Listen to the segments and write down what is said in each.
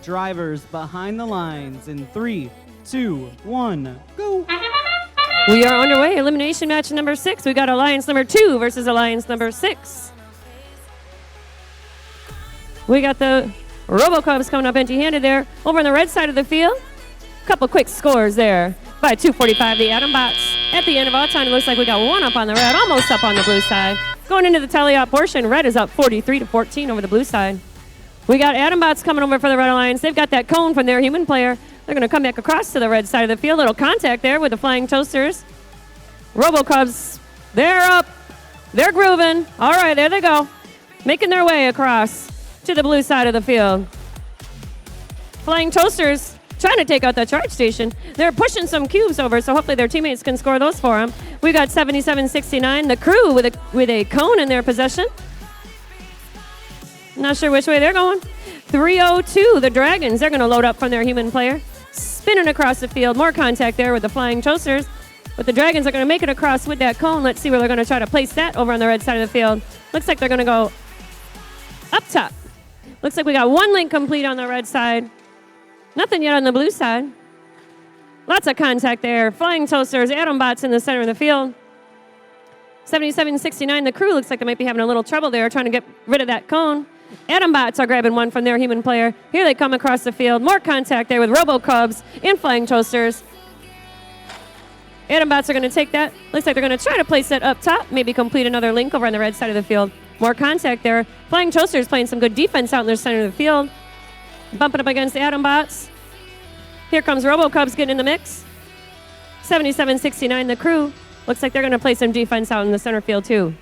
drivers behind the lines in 3, 2, 1, go. We are underway. Elimination match number 6. We got Alliance number 2 versus Alliance number 6. We got the Robocubs coming up empty-handed there. Over on the red side of the field, couple quick scores there. By 2:45, the Atom Bots. At the end of all time, it looks like we got one up on the red, almost up on the blue side. Going into the tally-out portion, red is up 43-14 over the blue side. We got Atom Bots coming over for the Red Alliance. They've got that cone from their human player. They're going to come back across to the red side of the field. Little contact there with the Flying Toasters. Robocubs, they're up. They're grooving. All right, there they go. Making their way across to the blue side of the field. Flying Toasters trying to take out that charge station. They're pushing some cubes over, so hopefully their teammates can score those for them. We got 77-69, the crew with a cone in their possession. Not sure which way they're going. 302, the Dragons. They're going to load up from their human player. Spinning across the field. More contact there with the Flying Toasters. But the Dragons are going to make it across with that cone. Let's see where they're going to try to place that over on the red side of the field. Looks like they're going to go up top. Looks like we got one link complete on the red side. Nothing yet on the blue side. Lots of contact there. Flying Toasters, Atom Bots in the center of the field. 77-69, the crew looks like they might be having a little trouble there trying to get rid of that cone. Atom Bots are grabbing one from their human player. Here they come across the field. More contact there with Robocubs and Flying Toasters. Atom Bots are going to take that. Looks like they're going to try to place it up top, maybe complete another link over on the red side of the field. More contact there. Flying Toasters playing some good defense out in their center of the field. Bumping up against Atom Bots. Here comes Robocubs getting in the mix. 77-69, the crew. Looks like they're going to play some defense out in the center field, too.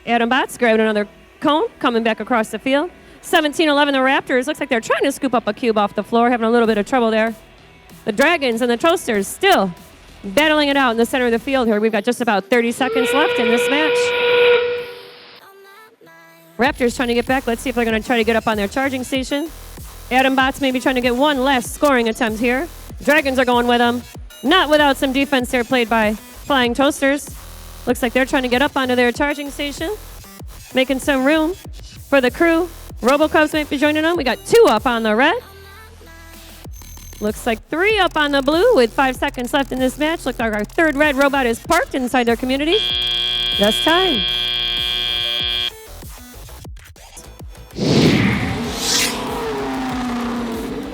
Atom Bots grabbing another cone, coming back across the field. 17-11, the Raptors. Looks like they're trying to scoop up a cube off the floor, having a little bit of trouble there. The Dragons and the Toasters still battling it out in the center of the field here. We've got just about 30 seconds left in this match. Raptors trying to get back. Let's see if they're going to try to get up on their charging station. Atom Bots maybe trying to get one last scoring attempt here. Dragons are going with them. Not without some defense there played by Flying Toasters. Looks like they're trying to get up onto their charging station. Making some room for the crew. Robocubs might be joining them. We got 2 up on the red. Looks like 3 up on the blue with 5 seconds left in this match. Looks like our third red robot is parked inside their community. Just time.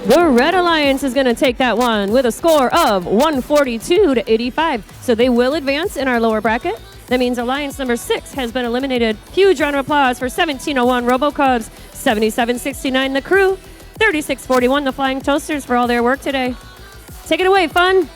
The Red Alliance is going to take that one with a score of 142-85. So they will advance in our lower bracket. That means Alliance number 6 has been eliminated. Huge round of applause for 1701 Robocubs, 77-69 the crew, 36-41 the Flying Toasters for all their work today. Take it away, Fun.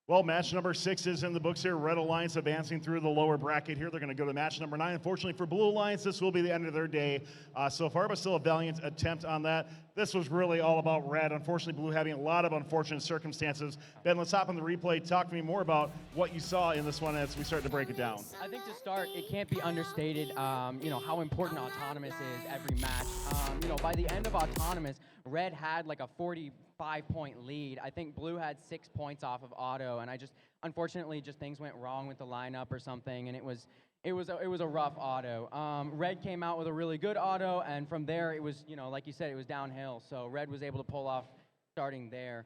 Well, match number 6 is in the books here. Red Alliance advancing through the lower bracket here. They're going to go to match number 9. Unfortunately for Blue Alliance, this will be the end of their day so far, but still a valiant attempt on that. This was really all about Red. Unfortunately, Blue having a lot of unfortunate circumstances. Ben, let's hop on the replay. Talk to me more about what you saw in this one as we start to break it down. I think to start, it can't be understated, how important Autonomous is every match. By the end of Autonomous, Red had like a 45-point lead. I think Blue had 6 points off of Auto, and unfortunately, things went wrong with the lineup or something, and it was a rough auto. Red came out with a really good auto, and from there it was, like you said, it was downhill. So Red was able to pull off starting there.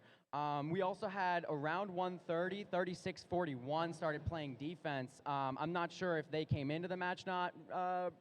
We also had around 130, 36-41 started playing defense. I'm not sure if they came into the match not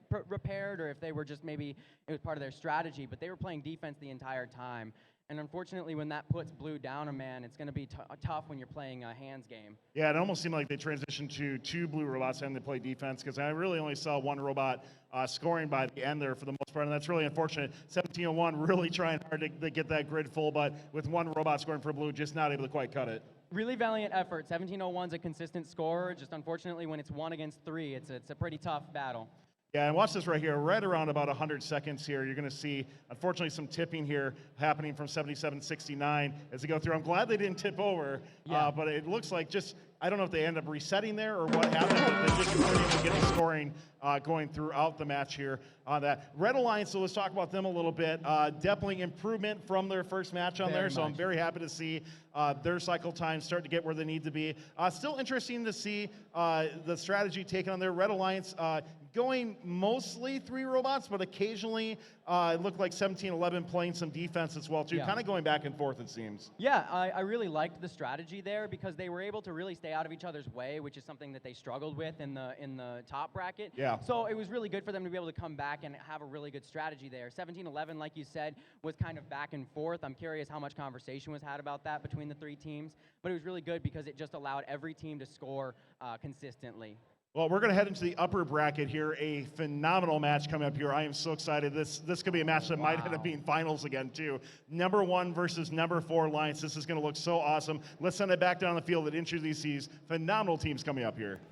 prepared or if they were just maybe it was part of their strategy, but they were playing defense the entire time. And unfortunately, when that puts Blue down a man, it's going to be tough when you're playing a hands game. Yeah, it almost seemed like they transitioned to 2 Blue robots and they play defense because I really only saw 1 robot scoring by the end there for the most part, and that's really unfortunate. 1701 really trying hard to get that grid full, but with 1 robot scoring for Blue, just not able to quite cut it. Really valiant effort. 1701's a consistent scorer. Just unfortunately, when it's 1 against 3, it's a pretty tough battle. Yeah, and watch this right here. Right around about 100 seconds here, you're going to see, unfortunately, some tipping here happening from 77-69 as they go through. I'm glad they didn't tip over, but it looks like I don't know if they end up resetting there or what happened, but they just weren't able to get the scoring going throughout the match here on that. Red Alliance, so let's talk about them a little bit. Definitely improvement from their first match on there, so I'm very happy to see their cycle times start to get where they need to be. Still interesting to see the strategy taken on there. Red Alliance going mostly 3 robots, but occasionally it looked like 17-11 playing some defense as well too, kind of going back and forth it seems. Yeah, I really liked the strategy there because they were able to really stay out of each other's way, which is something that they struggled with in the top bracket. Yeah. So it was really good for them to be able to come back and have a really good strategy there. 17-11, like you said, was kind of back and forth. I'm curious how much conversation was had about that between the 3 teams, but it was really good because it just allowed every team to score consistently. Well, we're going to head into the upper bracket here. A phenomenal match coming up here. I am so excited. This could be a match that might end up being finals again, too. Number 1 versus number 4 Alliance. This is going to look so awesome. Let's send it back down the field and introduce these phenomenal teams coming up here.